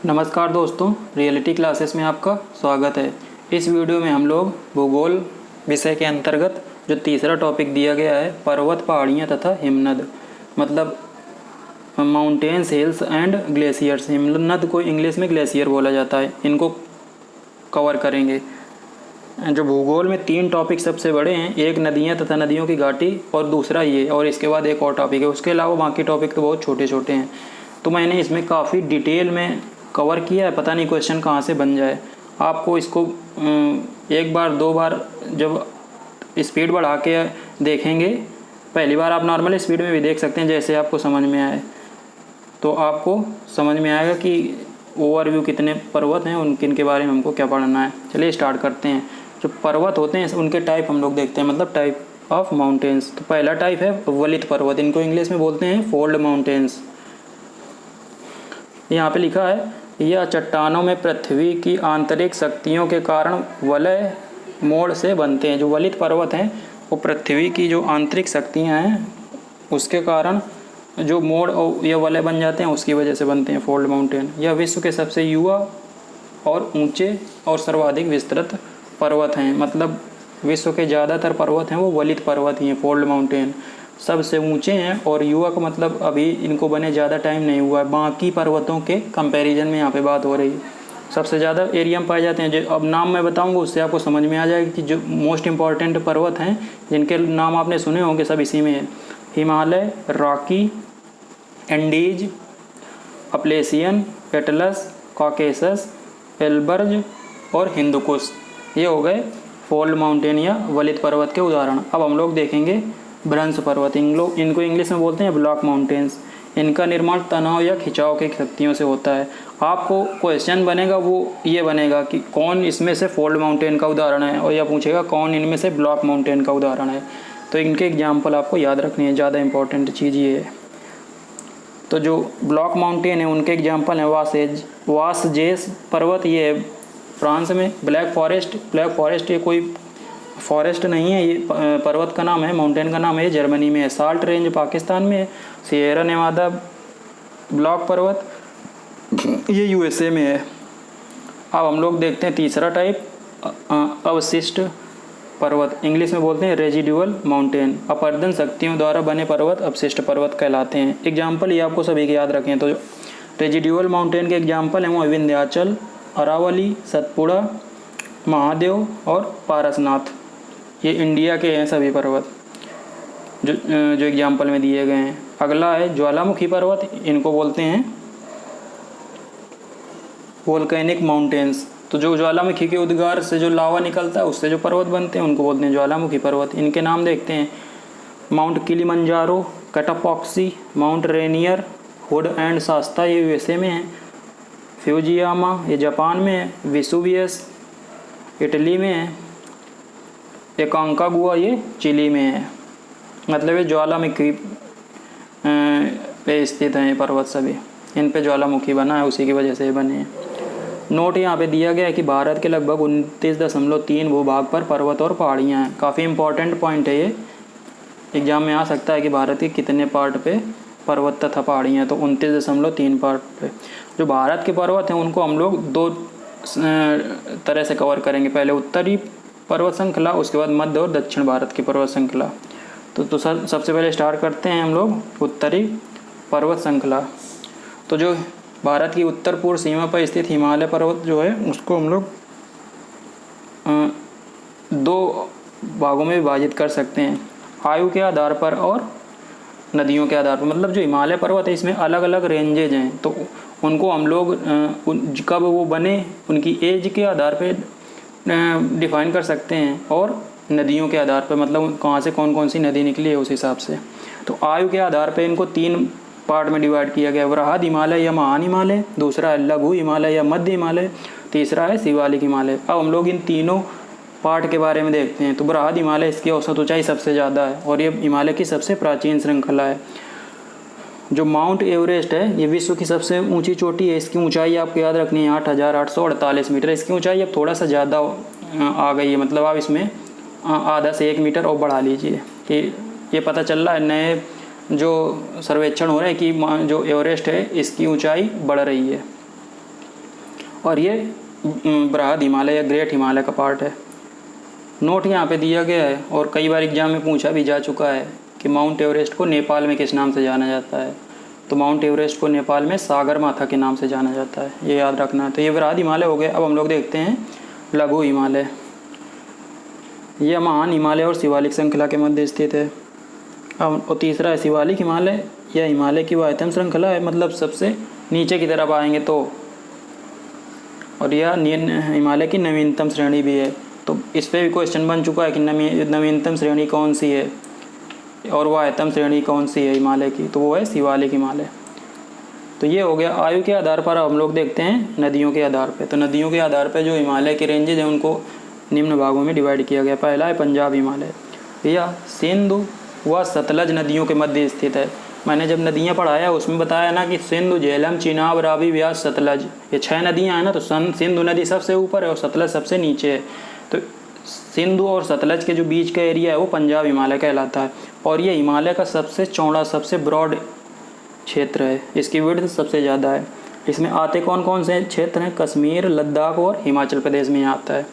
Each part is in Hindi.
नमस्कार दोस्तों, रियलिटी क्लासेस में आपका स्वागत है। इस वीडियो में हम लोग भूगोल विषय के अंतर्गत जो तीसरा टॉपिक दिया गया है पर्वत, पहाड़ियाँ तथा हिमनद, मतलब माउंटेन्स, हिल्स एंड ग्लेशियर्स। हिमनद को इंग्लिश में ग्लेशियर बोला जाता है, इनको कवर करेंगे। जो भूगोल में 3 टॉपिक सबसे बड़े हैं, एक नदियाँ तथा नदियों की घाटी और दूसरा ये, और इसके बाद एक और टॉपिक है। उसके अलावा बाकी टॉपिक तो बहुत छोटे छोटे हैं। तो मैंने इसमें काफ़ी डिटेल में कवर किया है, पता नहीं क्वेश्चन कहाँ से बन जाए। आपको इसको एक बार 2 बार जब स्पीड बढ़ा के देखेंगे, पहली बार आप नॉर्मल स्पीड में भी देख सकते हैं, जैसे आपको समझ में आए, तो आपको समझ में आएगा कि ओवरव्यू कितने पर्वत हैं, उनके बारे में हमको क्या पढ़ना है। चलिए स्टार्ट करते हैं। जो पर्वत होते हैं उनके टाइप हम लोग देखते हैं, मतलब टाइप ऑफ माउंटेन्स। तो पहला टाइप है वलित पर्वत, इनको इंग्लिश में बोलते हैं फोल्ड माउंटेन्स। यहाँ पे लिखा है, यह चट्टानों में पृथ्वी की आंतरिक शक्तियों के कारण वलय मोड़ से बनते हैं। जो वलित पर्वत हैं वो पृथ्वी की जो आंतरिक शक्तियाँ हैं उसके कारण जो मोड़ और या वलय बन जाते हैं, उसकी वजह से बनते हैं फोल्ड माउंटेन। यह विश्व के सबसे युवा और ऊंचे और सर्वाधिक विस्तृत पर्वत हैं, मतलब विश्व के ज़्यादातर पर्वत हैं वो वलित पर्वत ही हैं, फोल्ड माउंटेन सबसे ऊंचे हैं। और युवा का मतलब अभी इनको बने ज़्यादा टाइम नहीं हुआ है, बाकी पर्वतों के कंपैरिजन में यहाँ पे बात हो रही है। सबसे ज़्यादा एरिया में पाए जाते हैं। जो अब नाम मैं बताऊंगा उससे आपको समझ में आ जाएगा कि जो मोस्ट इम्पॉर्टेंट पर्वत हैं जिनके नाम आपने सुने होंगे सब इसी में है। Himalaya, Rocky, Andes, Appalachian, Atlas, Caucasus, Elburz और हिंदुकुश, ये हो गए फोल्ड माउंटेन या वलित पर्वत के उदाहरण। अब हम लोग देखेंगे भ्रंश पर्वत, इनको इंग्लिश में बोलते हैं ब्लॉक माउंटेन्स। इनका निर्माण तनाव या खिंचाव की शक्तियों से होता है। आपको क्वेश्चन बनेगा वो ये बनेगा कि कौन इसमें से फोल्ड माउंटेन का उदाहरण है, और यह पूछेगा कौन इनमें से ब्लॉक माउंटेन का उदाहरण है। तो इनके एग्जाम्पल आपको याद रखनी है, ज़्यादा इंपॉर्टेंट चीज़ ये है। तो जो ब्लॉक माउंटेन है उनके एग्जाम्पल हैं वासजेस पर्वत, ये है फ्रांस में। ब्लैक फॉरेस्ट ये कोई फॉरेस्ट नहीं है, ये पर्वत का नाम है, माउंटेन का नाम है, जर्मनी में है। साल्ट रेंज पाकिस्तान में है। सिएरा नेवादा ब्लॉक पर्वत ये यूएसए में है। अब हम लोग देखते हैं तीसरा टाइप, अवशिष्ट पर्वत, इंग्लिश में बोलते हैं रेजिडुअल माउंटेन। अपर्दन शक्तियों द्वारा बने पर्वत अवशिष्ट पर्वत कहलाते हैं। एग्जाम्पल ये आपको सभी के याद रखें। तो रेजिडुअल माउंटेन के एग्जाम्पल हैं वो विंध्याचल, अरावली, सतपुड़ा, महादेव और पारसनाथ। ये इंडिया के हैं सभी पर्वत जो एग्जाम्पल में दिए गए हैं। अगला है ज्वालामुखी पर्वत, इनको बोलते हैं वोल्केनिक माउंटेन्स। तो जो ज्वालामुखी के उद्गार से जो लावा निकलता है उससे जो पर्वत बनते हैं उनको बोलते हैं ज्वालामुखी पर्वत। इनके नाम देखते हैं, Mount Kilimanjaro, Cotopaxi, Mount Rainier, Hood and Shasta, ये यूएसए में है। फ्यूजियामा ये जापान में है। वेसुवियस इटली में है। एकांकागुआ ये चिली में है। मतलब ये ज्वालामुखी पे स्थित हैं ये पर्वत सभी, इन पे ज्वालामुखी बना है, उसी की वजह से बने हैं। नोट यहाँ पे दिया गया है कि भारत के लगभग 29.3 भूभाग पर पर्वत और पहाड़ियाँ हैं। काफ़ी इंपॉर्टेंट पॉइंट है ये, एग्जाम में आ सकता है कि भारत के कितने पार्ट पे पर्वत तथा पहाड़ियाँ, तो 29.3 पार्ट पे। जो भारत के पर्वत हैं उनको हम लोग 2 तरह से कवर करेंगे, पहले उत्तरी पर्वत श्रृंखला, उसके बाद मध्य और दक्षिण भारत की पर्वत श्रृंखला। तो सबसे पहले स्टार्ट करते हैं हम लोग उत्तरी पर्वत श्रृंखला। तो जो भारत की उत्तर पूर्व सीमा पर स्थित हिमालय पर्वत जो है उसको हम लोग 2 भागों में विभाजित कर सकते हैं, आयु के आधार पर और नदियों के आधार पर। मतलब जो हिमालय पर्वत है इसमें अलग अलग रेंजेज हैं, तो उनको हम लोग कब वो बने उनकी एज के आधार पे डिफाइन कर सकते हैं, और नदियों के आधार पर, मतलब कहाँ से कौन कौन सी नदी निकली है उस हिसाब से। तो आयु के आधार पर इनको 3 पार्ट में डिवाइड किया गया, वृहद हिमालय या महान हिमालय, दूसरा है लघु हिमालय या मध्य हिमालय, तीसरा है शिवालिक हिमालय। अब हम लोग इन तीनों पार्ट के बारे में देखते हैं। तो वृहद हिमालय, इसकी औसत ऊंचाई सबसे ज़्यादा है और ये हिमालय की सबसे प्राचीन श्रृंखला है। जो माउंट एवरेस्ट है ये विश्व की सबसे ऊंची चोटी है। इसकी ऊंचाई आपको याद रखनी है 8,848 मीटर। इसकी ऊंचाई अब थोड़ा सा ज़्यादा आ गई है, मतलब आप इसमें आधा से 1 मीटर और बढ़ा लीजिए कि ये पता चल रहा है नए जो सर्वेक्षण हो रहे हैं कि जो एवरेस्ट है इसकी ऊंचाई बढ़ रही है। और ये बृहद हिमालय या ग्रेट हिमालय का पार्ट है। नोट यहाँ पे दिया गया है और कई बार एग्जाम में पूछा भी जा चुका है कि माउंट एवरेस्ट को नेपाल में किस नाम से जाना जाता है। तो माउंट एवरेस्ट को नेपाल में सागरमाथा के नाम से जाना जाता है, ये याद रखना है। तो ये बृहद हिमालय हो गए। अब हम लोग देखते हैं लघु हिमालय। यह महान हिमालय और शिवालिक श्रृंखला के मध्य स्थित है। अब और तीसरा है शिवालिक हिमालय। यह हिमालय की वायतम श्रृंखला है, मतलब सबसे नीचे की तरफ आएंगे तो। और यह हिमालय की नवीनतम श्रेणी भी है। तो इस पर भी क्वेश्चन बन चुका है कि नवीनतम श्रेणी कौन सी है और वायतम श्रेणी कौन सी है हिमालय की, तो वो है शिवालिक हिमालय। तो ये हो गया आयु के आधार पर। हम लोग देखते हैं नदियों के आधार पे। तो नदियों के आधार पे जो हिमालय के रेंजेज हैं उनको निम्न भागों में डिवाइड किया गया। पहला है पंजाब हिमालय। यह सिंधु व सतलज नदियों के मध्य स्थित है। मैंने जब नदियाँ पढ़ाया उसमें बताया ना कि सिंधु, झेलम, चिनाब, रावी, व्यास, सतलज, ये 6 नदियाँ हैं ना। तो सिंधु नदी सबसे ऊपर है और सतलज सबसे नीचे है। तो सिंधु और सतलज के जो बीच का एरिया है वो पंजाब हिमालय कहलाता है। और ये हिमालय का सबसे चौड़ा, सबसे ब्रॉड क्षेत्र है। इसकी विड्थ सबसे ज़्यादा है। इसमें आते कौन कौन से क्षेत्र हैं? कश्मीर, लद्दाख और हिमाचल प्रदेश में आता है।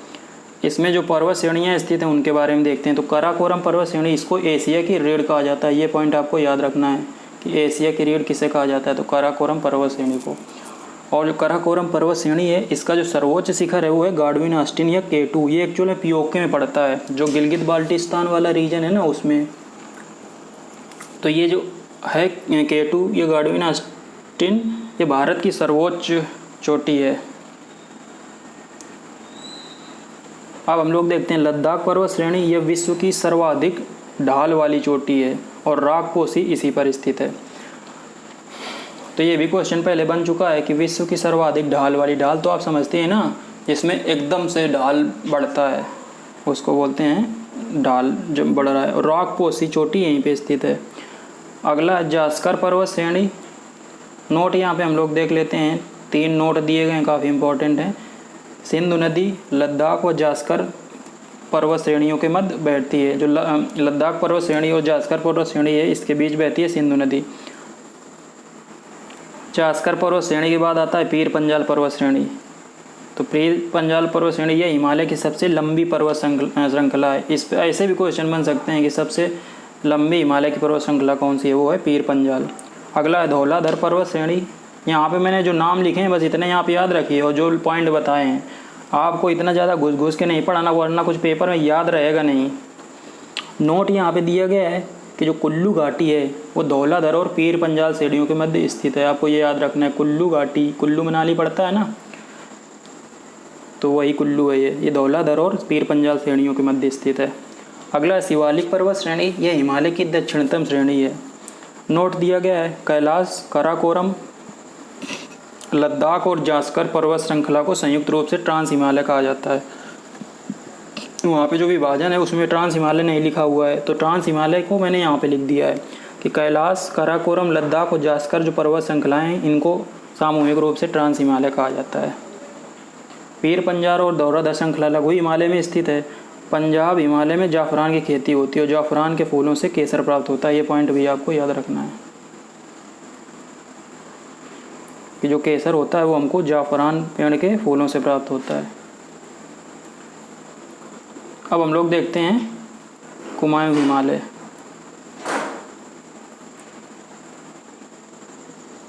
इसमें जो पर्वत श्रेणियाँ स्थित हैं उनके बारे में देखते हैं। तो काराकोरम पर्वत श्रेणी, इसको एशिया की रीढ़ कहा जाता है। ये पॉइंट आपको याद रखना है कि एशिया की रीढ़ किसे कहा जाता है, तो काराकोरम पर्वत श्रेणी को। और जो काराकोरम पर्वत श्रेणी है इसका जो सर्वोच्च शिखर है वो है गाडविन ऑस्टिन या K2। ये एक्चुअली पीओके में पड़ता है, जो गिलगित बाल्टिस्तान वाला रीजन है ना उसमें। तो ये जो है K2, ये गाडविन ऑस्टिन, ये भारत की सर्वोच्च चोटी है। अब हम लोग देखते हैं लद्दाख पर्वत श्रेणी। यह विश्व की सर्वाधिक ढाल वाली चोटी है और रागपोशी इसी पर स्थित है। तो ये भी क्वेश्चन पहले बन चुका है कि विश्व की सर्वाधिक ढाल वाली, ढाल तो आप समझते हैं ना, जिसमें एकदम से ढाल बढ़ता है उसको बोलते हैं ढाल जब बढ़ रहा है। और रागपोशी चोटी यहीं पे स्थित है। अगला जास्कर पर्वत श्रेणी। नोट यहाँ पे हम लोग देख लेते हैं। 3 नोट दिए गए हैं, काफ़ी इंपॉर्टेंट हैं। सिंधु नदी लद्दाख व जास्कर पर्वत श्रेणियों के मध्य बैठती है। जो लद्दाख पर्वत श्रेणी और जास्कर पर्वत श्रेणी है इसके बीच बहती है सिंधु नदी। जास्कर पर्वत श्रेणी के बाद आता है पीर पंजाल पर्वत श्रेणी। तो पीर पंजाल पर्वत श्रेणी यह हिमालय की सबसे लंबी पर्वत श्रृंखला है। इस पर ऐसे भी क्वेश्चन बन सकते हैं कि सबसे लंबी हिमालय की पर्वत श्रृंखला कौन सी है, वो है पीर पंजाल। अगला है धौलाधर पर्वत श्रेणी। यहाँ पे मैंने जो नाम लिखे हैं बस इतने यहाँ पे याद रखिए, और जो पॉइंट बताए हैं आपको इतना ज़्यादा घुस घुस के नहीं पढ़ाना, वरना कुछ पेपर में याद रहेगा नहीं। नोट यहाँ पे दिया गया है कि जो कुल्लू घाटी है वो धौलाधर और पीर पंजाल श्रेणियों के मध्य स्थित है। आपको ये याद रखना है। कुल्लू घाटी, कुल्लू मनाली पड़ता है ना, तो वही कुल्लू है ये धौलाधर और पीर पंजाल श्रेणियों के मध्य स्थित है। अगला शिवालिक पर्वत श्रेणी। यह हिमालय की दक्षिणतम श्रेणी है। नोट दिया गया है कैलाश, काराकोरम, लद्दाख और जास्कर पर्वत श्रृंखला को संयुक्त रूप से ट्रांस हिमालय कहा जाता है। वहाँ पे जो विभाजन है उसमें ट्रांस हिमालय नहीं लिखा हुआ है, तो ट्रांस हिमालय को मैंने यहाँ पे लिख दिया है कि कैलाश, काराकोरम, लद्दाख और जास्कर जो पर्वत श्रृंखलाएँ हैं इनको सामूहिक रूप से ट्रांस हिमालय कहा जाता है। पीर पंजाल और धौलाधर श्रृंखला लघु हिमालय में स्थित है। पंजाब हिमालय में जाफरान की खेती होती है और जाफरान के फूलों से केसर प्राप्त होता है। ये पॉइंट भी आपको याद रखना है कि जो केसर होता है वो हमको जाफरान पेड़ के फूलों से प्राप्त होता है। अब हम लोग देखते हैं कुमायूं हिमालय।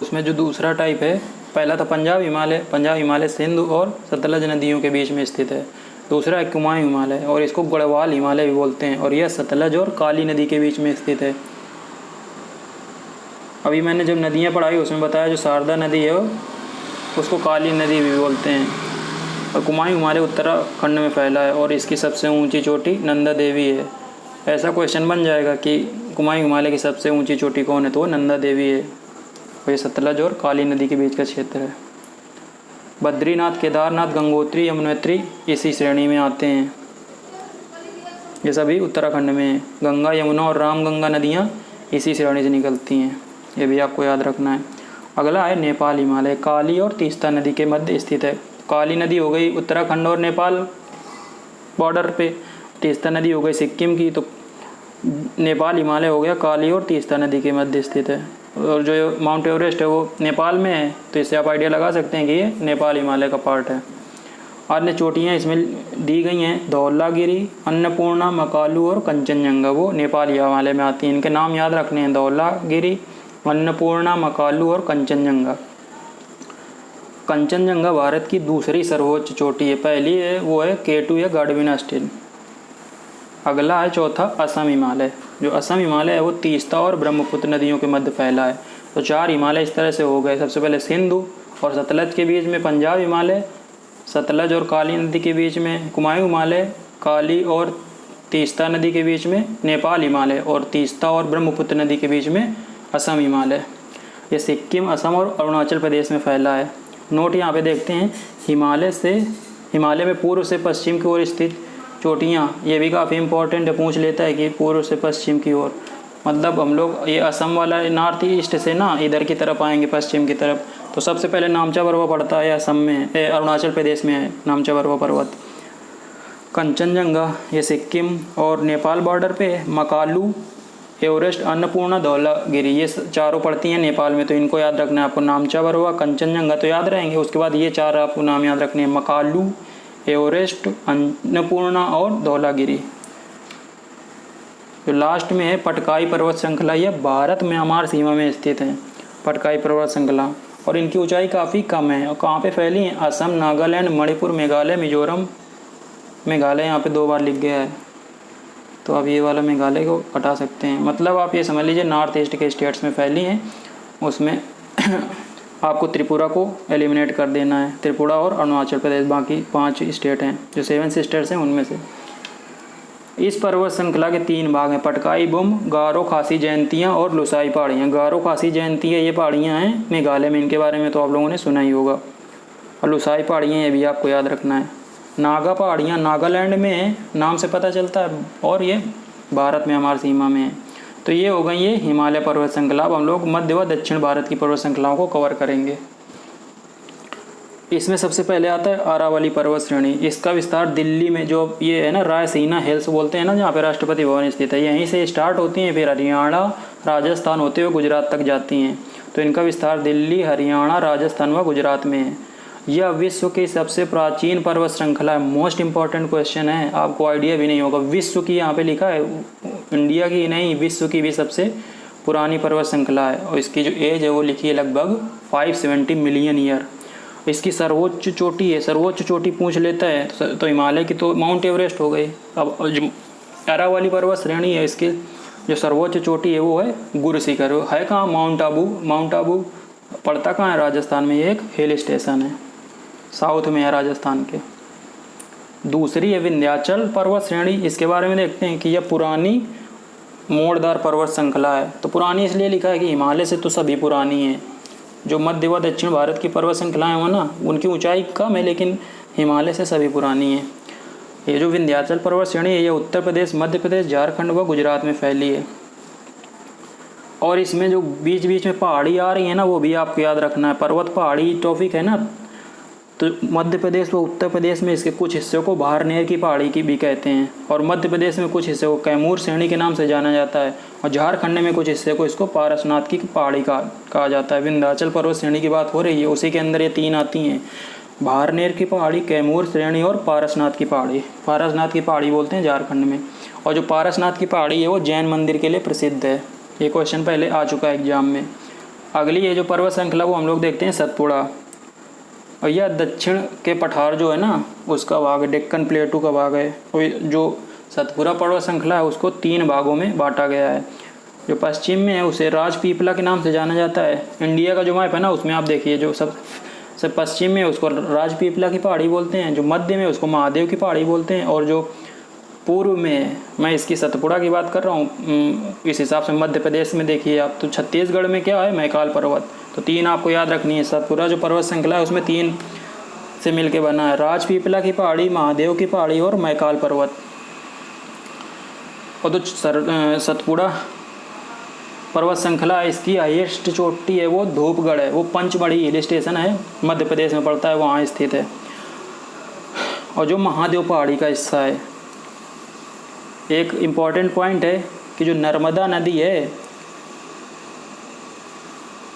उसमें जो दूसरा टाइप है, पहला था पंजाब हिमालय। पंजाब हिमालय सिंधु और सतलज नदियों के बीच में स्थित है। दूसरा है कुमायूं हिमालय और इसको गढ़वाल हिमालय भी बोलते हैं, और यह सतलज और काली नदी के बीच में स्थित है। अभी मैंने जब नदियाँ पढ़ाई उसमें बताया जो शारदा नदी है उसको काली नदी भी बोलते हैं। और कुमायूं हिमालय उत्तराखंड में फैला है और इसकी सबसे ऊंची चोटी नंदा देवी है। ऐसा क्वेश्चन बन जाएगा कि कुमायूं हिमालय की सबसे ऊंची चोटी कौन है, तो वो नंदा देवी है। और ये सतलज और काली नदी के बीच का क्षेत्र है। बद्रीनाथ, केदारनाथ, गंगोत्री, यमुनोत्री इसी श्रेणी में आते हैं। ये सभी उत्तराखंड में है। गंगा, यमुना और रामगंगा नदियाँ इसी श्रेणी से निकलती हैं, ये भी आपको याद रखना है। अगला है नेपाल हिमालय। काली और तीस्ता नदी के मध्य स्थित है। काली नदी हो गई उत्तराखंड और नेपाल बॉर्डर पे, तीस्ता नदी हो गई सिक्किम की, तो नेपाल हिमालय हो गया काली और तीस्ता नदी के मध्य स्थित है। और जो माउंट एवरेस्ट है वो नेपाल में है, तो इससे आप आइडिया लगा सकते हैं कि ये नेपाल हिमालय का पार्ट है। अन्य चोटियाँ इसमें दी गई हैं धौलागिरी, अन्नपूर्णा, मकालू और कंचनजंगा, वो नेपाल हिमालय में आती हैं। इनके नाम याद रखने हैं, धौलागिरी, अन्नपूर्णा, मकालू और कंचनजंगा। कंचनजंगा भारत की दूसरी सर्वोच्च चोटी है। पहली है वो है K2 या गाडविन अस्टेल। अगला है चौथा असम हिमालय। जो असम हिमालय है वो तीस्ता और ब्रह्मपुत्र नदियों के मध्य फैला है। तो 4 हिमालय इस तरह से हो गए। सबसे पहले सिंधु और सतलज के बीच में पंजाब हिमालय, सतलज और काली नदी के बीच में कुमायूं हिमालय, काली और तीस्ता नदी के बीच में नेपाल हिमालय और तीस्ता और ब्रह्मपुत्र नदी के बीच में असम हिमालय। ये सिक्किम, असम और अरुणाचल प्रदेश में फैला है। नोट यहाँ पे देखते हैं, हिमालय में पूर्व से पश्चिम की ओर स्थित चोटियाँ, ये भी काफ़ी इंपॉर्टेंट है, पूछ लेता है कि पूर्व से पश्चिम की ओर, मतलब हम लोग ये असम वाला नॉर्थ ईस्ट से ना इधर की तरफ आएंगे पश्चिम की तरफ, तो सबसे पहले नामचा पर्वत पड़ता है असम में, अरुणाचल प्रदेश में है नामचा पर्वत। कंचनजंगा ये सिक्किम और नेपाल बॉर्डर पे, मकालू, एवरेस्ट, अन्नपूर्णा, धौलागिरी ये चारों पड़ती हैं नेपाल में। तो इनको याद रखना है आपको, नामचा पर्वत, कंचनजंगा तो याद रहेंगे, उसके बाद ये 4 आपको नाम याद रखने हैं, मकालू, एवरेस्ट, अन्नपूर्णा और धौलागिरी। जो लास्ट में है पटकाई पर्वत श्रृंखला, यह भारत म्यांमार सीमा में स्थित है, पटकाई पर्वत श्रृंखला, और इनकी ऊंचाई काफ़ी कम है। और कहाँ पे फैली है? असम, नागालैंड, मणिपुर, मेघालय, मिजोरम। मेघालय यहाँ पे 2 बार लिख गया है, तो आप ये वाला मेघालय को हटा सकते हैं। मतलब आप ये समझ लीजिए नॉर्थ ईस्ट के स्टेट्स में फैली हैं, उसमें आपको त्रिपुरा को एलिमिनेट कर देना है, त्रिपुरा और अरुणाचल प्रदेश, बाकी 5 स्टेट हैं जो 7 सिस्टर्स हैं उनमें से। इस पर्वत श्रृंखला के 3 भाग हैं, पटकाई बुम, गारो खासी जयंतियाँ और लुसाई पहाड़ियाँ। गारो खासी जयंतियाँ ये पहाड़ियाँ हैं मेघालय में, इनके बारे में तो आप लोगों ने सुना ही होगा। और लुसाई पहाड़ियाँ ये भी आपको याद रखना है। नागा पहाड़ियाँ नागालैंड में है, नाम से पता चलता है, और ये भारत में हमारी सीमा में है। तो ये हो गई ये हिमालय पर्वत श्रृंखला। अब हम लोग मध्य व दक्षिण भारत की पर्वत श्रृंखलाओं को कवर करेंगे। इसमें सबसे पहले आता है अरावली पर्वत श्रेणी। इसका विस्तार दिल्ली में जो ये है ना रायसीना हिल्स बोलते हैं ना, जहाँ पे राष्ट्रपति भवन स्थित है, यहीं से स्टार्ट होती हैं, फिर हरियाणा, राजस्थान होते हुए गुजरात तक जाती हैं। तो इनका विस्तार दिल्ली, हरियाणा, राजस्थान व गुजरात में है। यह विश्व की सबसे प्राचीन पर्वत श्रृंखला है। मोस्ट इंपॉर्टेंट क्वेश्चन है, आपको आइडिया भी नहीं होगा। विश्व की यहाँ पे लिखा है, इंडिया की नहीं, विश्व की भी सबसे पुरानी पर्वत श्रृंखला है। और इसकी जो एज है वो लिखी है लगभग 570 मिलियन ईयर। इसकी सर्वोच्च चोटी है, सर्वोच्च चोटी पूछ लेता है तो हिमालय की तो माउंट एवरेस्ट हो गई। अब जो अरावली पर्वत श्रेणी है, इसकी जो सर्वोच्च चोटी है वो है गुरशिखर। है कहाँ? माउंट आबू। माउंट आबू पड़ता कहाँ है? राजस्थान में। ये एक हिल स्टेशन है, साउथ में है राजस्थान के। दूसरी है विंध्याचल पर्वत श्रेणी। इसके बारे में देखते हैं कि यह पुरानी मोड़दार पर्वत श्रृंखला है। तो पुरानी इसलिए लिखा है कि हिमालय से तो सभी पुरानी है। जो मध्य व दक्षिण भारत की पर्वत श्रृंखलाएं हैं ना, उनकी ऊंचाई कम है, लेकिन हिमालय से सभी पुरानी है। ये जो विंध्याचल पर्वत श्रेणी है, ये उत्तर प्रदेश, मध्य प्रदेश, झारखंड व गुजरात में फैली है। और इसमें जो बीच बीच में पहाड़ी आ रही है ना, वो भी आपको याद रखना है। पर्वत पहाड़ी टॉपिक है ना, तो मध्य प्रदेश व उत्तर प्रदेश में इसके कुछ हिस्सों को भारनेर की पहाड़ी की भी कहते हैं, और मध्य प्रदेश में कुछ हिस्से को कैमूर श्रेणी के नाम से जाना जाता है, और झारखंड में कुछ हिस्से को इसको पारसनाथ की पहाड़ी कहा जाता है। विंध्याचल पर्वत श्रेणी की बात हो रही है, उसी के अंदर ये 3 आती हैं, भारनेर की पहाड़ी, कैमूर श्रेणी और पारसनाथ की पहाड़ी। पारसनाथ की पहाड़ी बोलते हैं झारखंड में। और जो पारसनाथ की पहाड़ी है वो जैन मंदिर के लिए प्रसिद्ध है। ये क्वेश्चन पहले आ चुका है एग्जाम में। अगली ये जो पर्वत श्रृंखला वो हम लोग देखते हैं सतपुड़ा, और यह दक्षिण के पठार जो है ना उसका भाग है, डेक्कन प्लेटू का भाग है। और जो सतपुड़ा पर्वत श्रृंखला है उसको 3 भागों में बांटा गया है। जो पश्चिम में है उसे राजपीपला के नाम से जाना जाता है। इंडिया का जो मैप है ना उसमें आप देखिए, जो सबसे पश्चिम में उसको राजपीपला की पहाड़ी बोलते हैं, जो मध्य में उसको महादेव की पहाड़ी बोलते हैं, और जो पूर्व में, मैं इसकी सतपुड़ा की बात कर रहा हूँ, इस हिसाब से मध्य प्रदेश में देखिए आप, तो छत्तीसगढ़ में क्या है? महाकाल पर्वत। तो 3 आपको याद रखनी है। सतपुड़ा जो पर्वत श्रृंखला है उसमें 3 से मिलके बना है, राजपीपला की पहाड़ी, महादेव की पहाड़ी और महाकाल पर्वत। और तो सतपुड़ा पर्वत श्रृंखला इसकी हाईएस्ट चोटी है वो धूपगढ़ है, वो पंचमढ़ी हिल स्टेशन है, मध्य प्रदेश में पड़ता है, वहाँ स्थित है। और जो महादेव पहाड़ी का हिस्सा है, एक इम्पॉर्टेंट पॉइंट है कि जो नर्मदा नदी है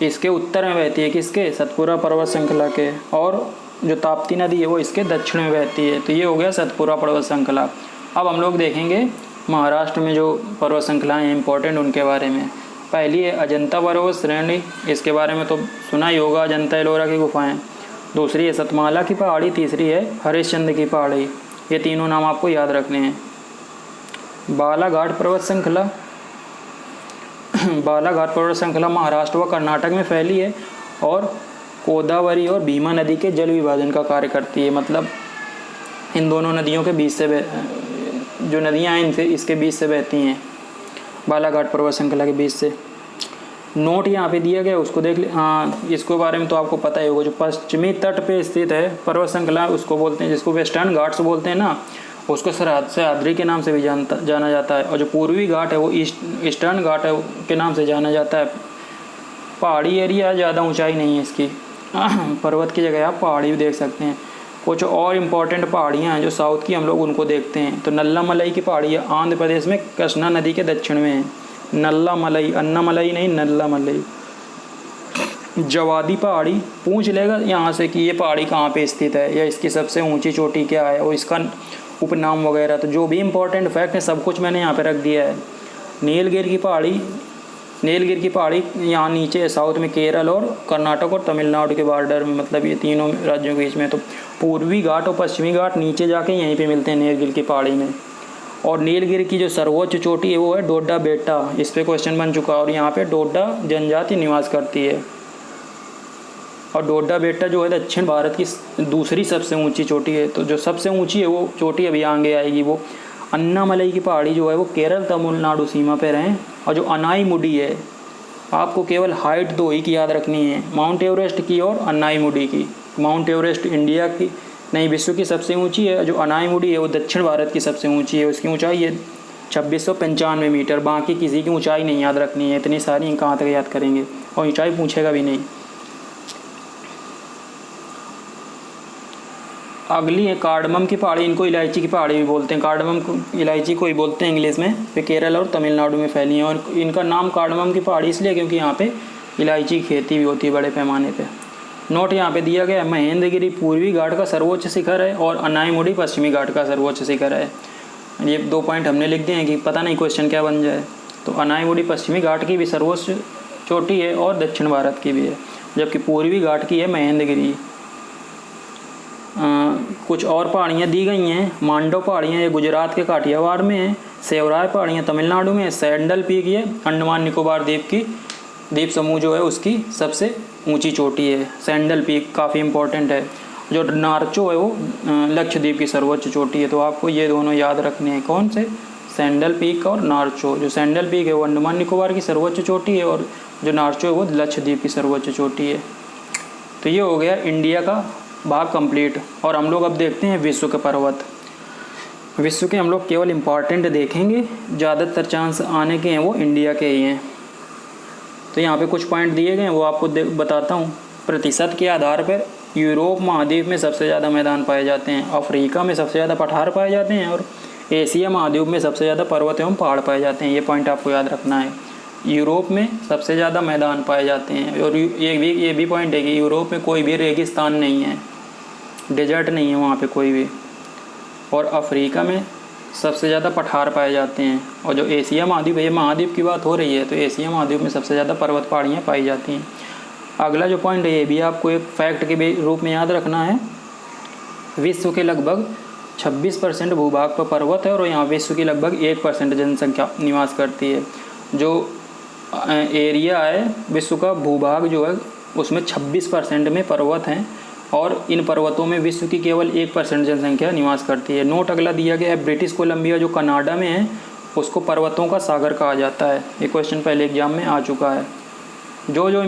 इसके उत्तर में बहती है, किसके, सतपुरा पर्वत श्रृंखला के, और जो ताप्ती नदी है वो इसके दक्षिण में बहती है। तो ये हो गया सतपुरा पर्वत श्रृंखला। अब हम लोग देखेंगे महाराष्ट्र में जो पर्वत श्रृंखलाएँ हैं इंपॉर्टेंट उनके बारे में। पहली है अजंता पर्वत श्रेणी, इसके बारे में तो सुना ही होगा, अजंता एलोरा की गुफाएं। दूसरी है सतमाला की पहाड़ी, तीसरी है हरिश्चंद्र की पहाड़ी। ये तीनों नाम आपको याद रखने हैं। बालाघाट पर्वत श्रृंखला, बालाघाट पर्वत श्रृंखला महाराष्ट्र व कर्नाटक में फैली है और गोदावरी और भीमा नदी के जल विभाजन का कार्य करती है। मतलब इन दोनों नदियों के बीच से जो नदियाँ हैं इनसे इसके बीच से बहती हैं, बालाघाट पर्वत श्रृंखला के बीच से। नोट यहाँ पे दिया गया, उसको देख ले। हाँ, इसके बारे में तो आपको पता ही होगा। जो पश्चिमी तट पे स्थित है पर्वत श्रृंखला उसको बोलते हैं, जिसको वेस्टर्न घाट्स बोलते हैं ना, उसको सह्याद्री के नाम से भी जाना जाता है। और जो पूर्वी घाट है वो ईस्टर्न घाट है के नाम से जाना जाता है। पहाड़ी एरिया, ज़्यादा ऊंचाई नहीं है इसकी, पर्वत की जगह आप पहाड़ी भी देख सकते हैं। कुछ और इम्पॉर्टेंट पहाड़ियाँ हैं जो साउथ की, हम लोग उनको देखते हैं। तो नल्लामलई की पहाड़ी है आंध्र प्रदेश में, कृष्णा नदी के दक्षिण में है। नल्लामलई, अन्नामलई नहीं, नल्लामलई। जवादी पहाड़ी, पूछ लेगा यहाँ से कि ये पहाड़ी कहाँ पे स्थित है या इसकी सबसे ऊंची चोटी क्या है और इसका उपनाम वगैरह। तो जो भी इम्पोर्टेंट फैक्ट है सब कुछ मैंने यहाँ पे रख दिया है। नीलगिरी की पहाड़ी, नीलगिरी की पहाड़ी यहाँ नीचे है, साउथ में, केरल और कर्नाटक और तमिलनाडु के बॉर्डर में, मतलब ये तीनों राज्यों के बीच में। तो पूर्वी घाट और पश्चिमी घाट नीचे जाके यहीं पे मिलते हैं नीलगिरी की पहाड़ी में। और नीलगिरी की जो सर्वोच्च चोटी है वो है डोडा बेटा, इस पे क्वेश्चन बन चुका है। और यहाँ पे डोडा जनजाति निवास करती है। और डोडा बेटा जो है दक्षिण भारत की दूसरी सबसे ऊंची चोटी है। तो जो सबसे ऊंची है वो चोटी अभी आगे आएगी, वो अन्नामलई की पहाड़ी जो है वो केरल तमिलनाडु सीमा पर है। और जो अनाईमुडी है, आपको केवल हाइट दो ही की याद रखनी है, माउंट एवरेस्ट की और अनाईमुडी की। माउंट एवरेस्ट इंडिया की नहीं, विश्व की सबसे ऊंची है। जो अनाईमुडी है वो दक्षिण भारत की सबसे ऊंची है, उसकी ऊंचाई है 2695 मीटर। बाकी किसी की ऊंचाई नहीं याद रखनी है, इतनी सारी कहाँ तक याद करेंगे, और ऊंचाई पूछेगा भी नहीं। अगली है कार्डमम की पहाड़ी, इनको इलायची की पहाड़ी भी बोलते हैं। कार्डमम को इलायची को ही बोलते हैं इंग्लिश में। वे केरल और तमिलनाडु में फैली हैं और इनका नाम कार्डमम की पहाड़ी इसलिए क्योंकि यहाँ पे इलायची की खेती भी होती है बड़े पैमाने पे। नोट यहाँ पे दिया गया है, महेंद्रगिरी पूर्वी घाट का सर्वोच्च शिखर है और अनाईमुडी पश्चिमी घाट का सर्वोच्च शिखर है। ये 2 पॉइंट हमने लिख दिए हैं कि पता नहीं क्वेश्चन क्या बन जाए। तो अनाईमुडी पश्चिमी घाट की भी सर्वोच्च चोटी है और दक्षिण भारत की भी है, जबकि पूर्वी घाट की है महेंद्रगिरी। कुछ और पहाड़ियाँ दी गई हैं। मांडव पहाड़ियाँ ये गुजरात के काठियावाड़ में है। सेवराय पहाड़ियाँ तमिलनाडु में है। सैंडल पीक ये अंडमान निकोबार द्वीप की द्वीप समूह जो है उसकी सबसे ऊंची चोटी है। सैंडल पीक काफ़ी इंपॉर्टेंट है। जो नारचो है वो लक्षद्वीप की सर्वोच्च चोटी है। तो आपको ये दोनों याद रखने हैं, कौन से, सैंडल पीक और नारचो। जो सैंडल पीक है वो अंडमान निकोबार की सर्वोच्च चोटी है और जो नारचो है वो लक्षद्वीप की सर्वोच्च चोटी है। तो ये हो गया इंडिया का भाग कंप्लीट। और हम लोग अब देखते हैं विश्व के पर्वत। विश्व के हम लोग केवल इम्पॉर्टेंट देखेंगे, ज़्यादातर चांस आने के हैं वो इंडिया के ही हैं। तो यहाँ पे कुछ पॉइंट दिए गए हैं वो आपको बताता हूँ। प्रतिशत के आधार पर यूरोप महाद्वीप में सबसे ज़्यादा मैदान पाए जाते हैं, अफ्रीका में सबसे ज़्यादा पठार पाए जाते हैं और एशिया महाद्वीप में सबसे ज़्यादा पर्वत एवं पहाड़ पाए जाते हैं। ये पॉइंट आपको याद रखना है। यूरोप में सबसे ज़्यादा मैदान पाए जाते हैं और ये भी पॉइंट है कि यूरोप में कोई भी रेगिस्तान नहीं है, डेजर्ट नहीं है वहाँ पे कोई भी। और अफ्रीका में सबसे ज़्यादा पठार पाए जाते हैं। और जो एशिया महाद्वीप है, ये महाद्वीप की बात हो रही है, तो एशिया महाद्वीप में सबसे ज़्यादा पर्वत पहाड़ियाँ पाई जाती हैं। अगला जो पॉइंट है ये भी आपको एक फैक्ट के रूप में याद रखना है। विश्व के लगभग 26% भूभाग पर पर्वत है और यहाँ विश्व की लगभग 1% जनसंख्या निवास करती है। जो एरिया है विश्व का भूभाग जो है उसमें 26% में पर्वत हैं और इन पर्वतों में विश्व की केवल 1% जनसंख्या निवास करती है। नोट अगला दिया गया है, ब्रिटिश कोलंबिया जो कनाडा में है उसको पर्वतों का सागर कहा जाता है। ये क्वेश्चन पहले एग्जाम में आ चुका है। जो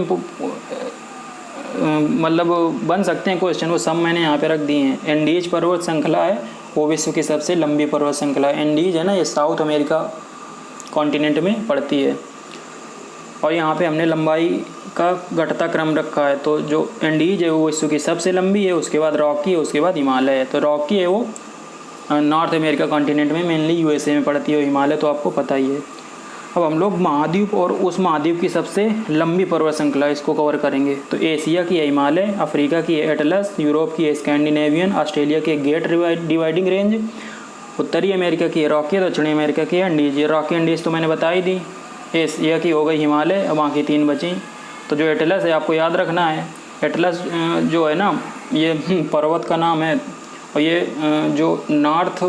मतलब बन सकते हैं क्वेश्चन वो सब मैंने यहाँ पे रख दिए हैं। एंडीज पर्वत श्रृंखला है वो विश्व की सबसे लंबी पर्वत श्रृंखला है। एंडीज है ना, ये साउथ अमेरिका कॉन्टिनेंट में पड़ती है और यहाँ पे हमने लंबाई का घटता क्रम रखा है। तो जो एंडीज है वो विश्व की सबसे लंबी है, उसके बाद रॉकी है, उसके बाद हिमालय है। तो रॉकी है वो नॉर्थ अमेरिका कॉन्टिनेंट में, मेनली यूएसए में पड़ती है, हिमालय तो आपको पता ही है। अब हम लोग महाद्वीप और उस महाद्वीप की सबसे लंबी पर्वत श्रृंखला इसको कवर करेंगे। तो एशिया की है हिमालय, अफ्रीका की है एटलस, यूरोप की है स्कैंडिनेवियन, ऑस्ट्रेलिया की है ग्रेट डिवाइडिंग रेंज, उत्तरी अमेरिका की है रॉकी, दक्षिणी अमेरिका की है एंडीज। ये रॉकी एंडीज तो मैंने बता ही दी। एशिया की हो गई हिमालय, अब बाकी 3 बची। तो जो एटलस है आपको याद रखना है। एटलस जो है ना ये पर्वत का नाम है, और ये जो नॉर्थ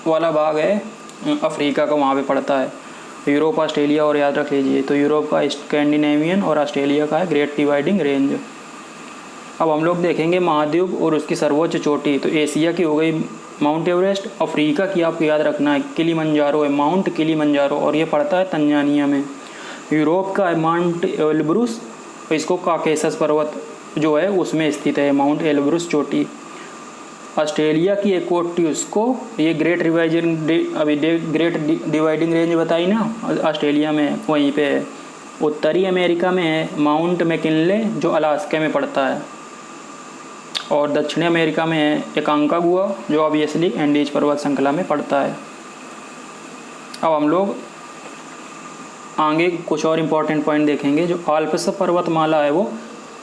वाला भाग है अफ्रीका का, वहाँ पे पड़ता है। यूरोप, ऑस्ट्रेलिया और याद रख लीजिए। तो यूरोप का स्कैंडिनेवियन और ऑस्ट्रेलिया का है ग्रेट डिवाइडिंग रेंज। अब हम लोग देखेंगे महाद्वीप और उसकी सर्वोच्च चोटी। तो एशिया की हो गई माउंट एवरेस्ट, अफ्रीका की आपको याद रखना है किलिमंजारो है, माउंट किलिमंजारो, और ये पड़ता है तंजानिया में। यूरोप का है माउंट एल्ब्रुस, इसको काकेसस पर्वत जो है उसमें स्थित है माउंट एल्ब्रुस चोटी। ऑस्ट्रेलिया की एक कोट्यूस्को, ये ग्रेट डिवाइडिंग रेंज बताई ना ऑस्ट्रेलिया में, वहीं पे है। उत्तरी अमेरिका में है माउंट मैकिनले जो अलास्का में पड़ता है, और दक्षिणी अमेरिका में है एकांकागुआ जो ऑब्वियसली एंडीज पर्वत श्रृंखला में पड़ता है। अब हम लोग आगे कुछ और इम्पोर्टेंट पॉइंट देखेंगे। जो आल्प्स पर्वतमाला है वो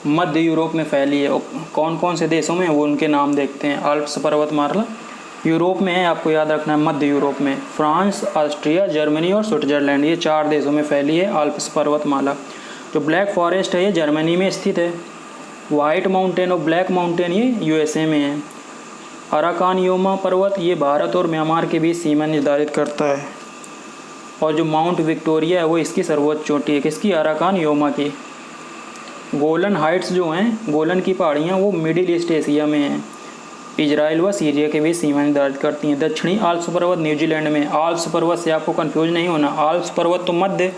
मध्य यूरोप में फैली है, और कौन कौन से देशों में वो उनके नाम देखते हैं। आल्प्स पर्वतमाला यूरोप में है, आपको याद रखना है मध्य यूरोप में। फ्रांस, ऑस्ट्रिया, जर्मनी और स्विट्जरलैंड, ये 4 देशों में फैली है आल्प्स पर्वतमाला। जो ब्लैक फॉरेस्ट है ये जर्मनी में स्थित है। वाइट माउंटेन और ब्लैक माउंटेन ये यूएसए में है। अराकानयोमा पर्वत ये भारत और म्यांमार के बीच सीमा निर्धारित करता है। और जो माउंट विक्टोरिया है वो इसकी सर्वोच्च चोटी है, किसकी, अराकानयोमा की। गोलन हाइट्स जो हैं, गोलन की पहाड़ियाँ, वो मिडिल ईस्ट एशिया में हैं। इजराइल व सीरिया के बीच सीमा निर्धारित करती हैं। दक्षिणी आल्प्स पर्वत न्यूजीलैंड में। आल्प्स पर्वत से आपको कंफ्यूज नहीं होना, आल्प्स पर्वत तो मध्य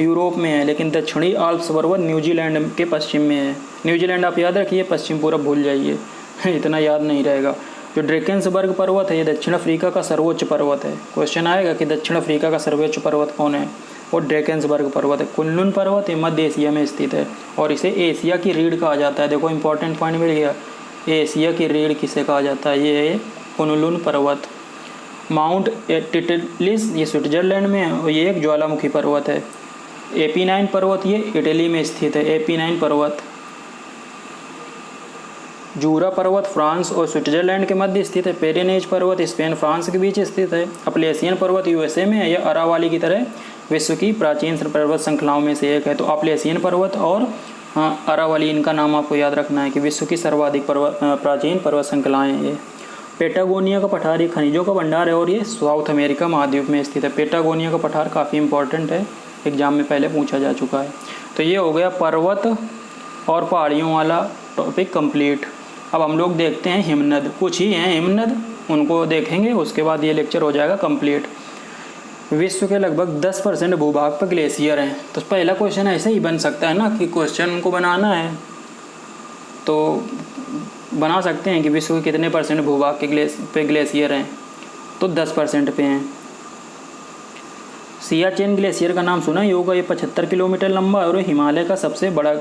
यूरोप में है, लेकिन दक्षिणी आल्प्स पर्वत न्यूजीलैंड के पश्चिम में है। न्यूजीलैंड आप याद रखिए, पश्चिम पूरा भूल जाइए इतना याद नहीं रहेगा। जो ड्रेकेंसबर्ग पर्वत है ये दक्षिण अफ्रीका का सर्वोच्च पर्वत है। क्वेश्चन आएगा कि दक्षिण अफ्रीका का सर्वोच्च पर्वत कौन है, और ड्रेकेंसबर्ग पर्वत है। कुनलुन पर्वत ये मध्य एशिया में स्थित है, और इसे एशिया की रीढ़ कहा जाता है। देखो इंपॉर्टेंट पॉइंट मिल गया, एशिया की रीढ़ किसे कहा जाता है, ये है कुनलुन पर्वत। माउंट टिटलिस ये स्विट्जरलैंड में है, और ये एक ज्वालामुखी पर्वत है। एपीनाइन पर्वत ये इटली में स्थित है, एपीनाइन पर्वत। जूरा पर्वत फ्रांस और स्विट्जरलैंड के मध्य स्थित है। पेरिनेज पर्वत स्पेन फ्रांस के बीच स्थित है। अपलेशियन पर्वत यूएसए में है, यह अरावाली की तरह विश्व की प्राचीन पर्वत श्रृंखलाओं में से एक है। तो अपलेशियन पर्वत और अरावाली, इनका नाम आपको याद रखना है कि विश्व की सर्वाधिक प्राचीन पर्वत श्रृंखलाएँ हैं ये। पेटागोनिया का पठार ये खनिजों का भंडार है, और ये साउथ अमेरिका महाद्वीप में स्थित है। पेटागोनिया का पठार काफ़ी इंपॉर्टेंट है, एग्जाम में पहले पूछा जा चुका है। तो ये हो गया पर्वत और पहाड़ियों वाला टॉपिक कंप्लीट। अब हम लोग देखते हैं हिमनद, कुछ ही हैं हिमनद, उनको देखेंगे, उसके बाद ये लेक्चर हो जाएगा कंप्लीट। विश्व के लगभग 10% भूभाग पर ग्लेशियर हैं। तो पहला क्वेश्चन ऐसे ही बन सकता है ना, कि क्वेश्चन को बनाना है तो बना सकते हैं कि विश्व के कितने % भूभाग के ग्लेशियर हैं, तो 10% पे हैं। सियाचिन ग्लेशियर का नाम सुना ही होगा, ये 75 किलोमीटर लंबा है और हिमालय का सबसे बड़ा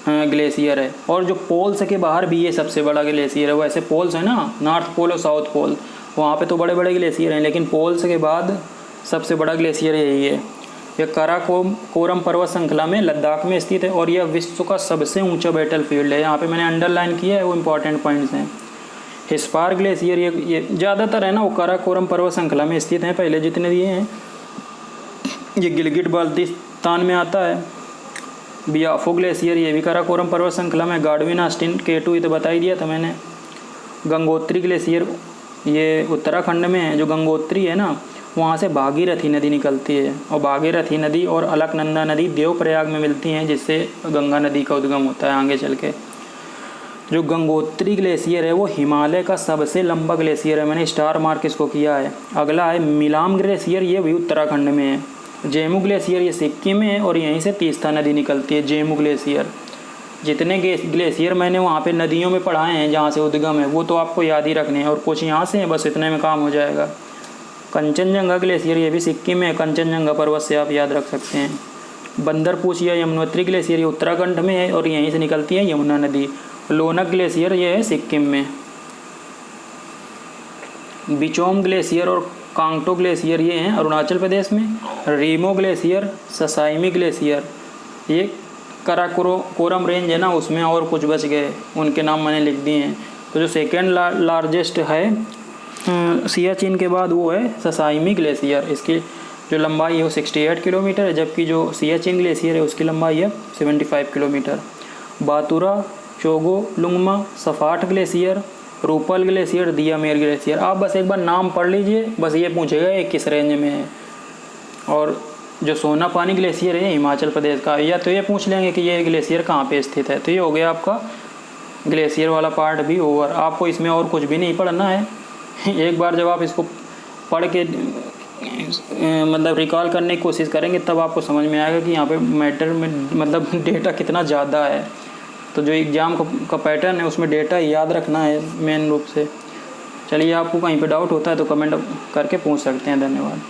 ग्लेशियर है। और जो पोल्स के बाहर भी ये सबसे बड़ा ग्लेशियर है। वैसे पोल्स है ना, नॉर्थ पोल और साउथ पोल, वहाँ पे तो बड़े बड़े ग्लेशियर हैं, लेकिन पोल्स के बाद सबसे बड़ा ग्लेशियर यही है। यह काराकोरम पर्वत श्रृंखला में लद्दाख में स्थित है, और यह विश्व का सबसे ऊंचा बैटलफील्ड है। यहाँ पे मैंने अंडरलाइन किया है, वो इंपॉर्टेंट पॉइंट्स हैं। हिस्पार ग्लेशियर ये ज़्यादातर है ना, वो काराकोरम पर्वत श्रृंखला में स्थित हैं, पहले जितने दिए हैं। ये गिलगिट बाल्टिस्तान में आता है। बियाफो ग्लेशियर ये भी काराकोरम पर्वत श्रृंखला में। गार्डविन ऑस्टिन K2 ये तो बता ही दिया था मैंने। गंगोत्री ग्लेशियर ये उत्तराखंड में है। जो गंगोत्री है ना, वहाँ से भागीरथी नदी निकलती है, और भागीरथी नदी और अलकनंदा नदी देवप्रयाग में मिलती हैं, जिससे गंगा नदी का उद्गम होता है आगे चल के। जो गंगोत्री ग्लेशियर है वो हिमालय का सबसे लंबा ग्लेशियर है, मैंने स्टार मार्क इसको किया है। अगला है मिलाम ग्लेशियर, ये भी उत्तराखंड में है। जेमू ग्लेशियर ये सिक्किम में है, और यहीं से तीस्ता नदी निकलती है, जेमू ग्लेशियर। जितने ग्लेशियर मैंने वहाँ पे नदियों में पढ़ाए हैं जहाँ से उद्गम है, वो तो आपको याद ही रखने हैं, और कुछ यहाँ से हैं, बस इतने में काम हो जाएगा। कंचनजंगा ग्लेशियर ये भी सिक्किम में है, कंचनजंगा पर्वत से आप याद रख सकते हैं। बंदरपूछ या यमुनोत्री ग्लेशियर ये उत्तराखंड में है, और यहीं से निकलती है यमुना नदी। लोनक ग्लेशियर ये है सिक्किम में। बिचोम ग्लेशियर और कांगटो ग्लेशियर ये हैं अरुणाचल प्रदेश में, रीमो ग्लेशियर, ससाइमी ग्लेशियर, ये काराकोरम रेंज है ना उसमें, और कुछ बच गए उनके नाम मैंने लिख दिए हैं। तो जो सेकेंड लार्जेस्ट है सियाचिन के बाद वो है ससाइमी ग्लेशियर। इसकी जो लंबाई है वो 68 किलोमीटर है, जबकि जो सियाचिन ग्लेशियर है उसकी लंबाई है 75 किलोमीटर। बातुरा, चोगोलुंगमा, सफाट glacier, Rupal glacier, Diamer glacier, आप बस एक बार नाम पढ़ लीजिए, बस ये पूछेगा ये किस रेंज में है। और जो सोना पानी ग्लेशियर है हिमाचल प्रदेश का, या तो ये पूछ लेंगे कि ये ग्लेशियर कहाँ पे स्थित है। तो ये हो गया आपका ग्लेशियर वाला पार्ट भी ओवर। आपको इसमें और कुछ भी नहीं पढ़ना है। एक बार जब आप इसको पढ़ के मतलब रिकॉल करने की कोशिश करेंगे तब आपको समझ में आएगा कि यहाँ पे मैटर में मतलब डेटा कितना ज़्यादा है। तो जो एग्ज़ाम का पैटर्न है उसमें डेटा याद रखना है मेन रूप से। चलिए, आपको कहीं पे डाउट होता है तो कमेंट करके पूछ सकते हैं। धन्यवाद।